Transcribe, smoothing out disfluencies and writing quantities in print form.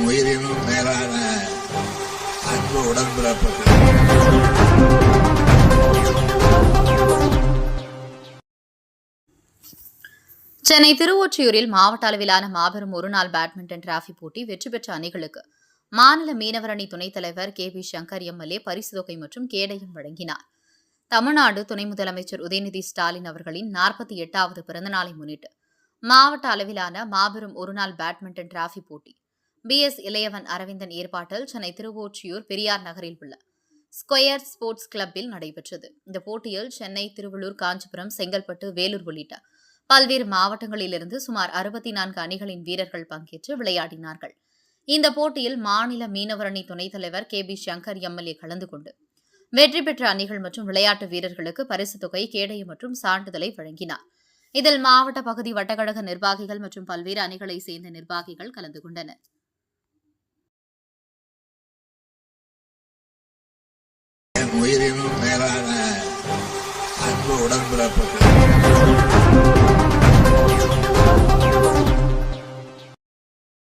உயிரினும் மேலான அன்பு உடன்பிறப்புகள். சென்னை திருவொற்றியூரில் மாவட்ட அளவிலான மாபெரும் ஒருநாள் பேட்மிண்டன் டிராபி போட்டி வெற்றி பெற்ற அணிகளுக்கு மாநில மீனவர் அணி துணைத் தலைவர் கே.பி. சங்கர் எம்எல்ஏ பரிசு தொகை மற்றும் கேடயம் வழங்கினார். தமிழ்நாடு துணை முதலமைச்சர் உதயநிதி ஸ்டாலின் அவர்களின் 48வது பிறந்தநாளை முன்னிட்டு மாவட்ட அளவிலான மாபெரும் ஒருநாள் பேட்மிண்டன் டிராபி போட்டி BS இளையவன் அரவிந்தன் ஏற்பாட்டில் சென்னை திருவொற்றியூர் பெரியார் நகரில் உள்ள ஸ்கொயர் ஸ்போர்ட்ஸ் கிளப்பில் நடைபெற்றது. இந்த போட்டியில் சென்னை, திருவள்ளூர், காஞ்சிபுரம், செங்கல்பட்டு, வேலூர் உள்ளிட்ட பல்வேறு மாவட்டங்களிலிருந்து சுமார் 64 அணிகளின் வீரர்கள் பங்கேற்று விளையாடினார்கள். இந்த போட்டியில் மாநில மீனவர் அணி துணைத் தலைவர் கே.பி. சங்கர் எம்எல்ஏ கலந்து கொண்டு வெற்றி பெற்ற அணிகள் மற்றும் விளையாட்டு வீரர்களுக்கு பரிசுத் தொகை, கேடயம் மற்றும் சான்றிதழை வழங்கினார். இதில் மாவட்ட பகுதி வட்டக்கழக நிர்வாகிகள் மற்றும் பல்வேறு அணிகளை சேர்ந்த நிர்வாகிகள் கலந்து கொண்டனர். உயிரினும் மேலான அன்பு உடன்பிறப்புகள்.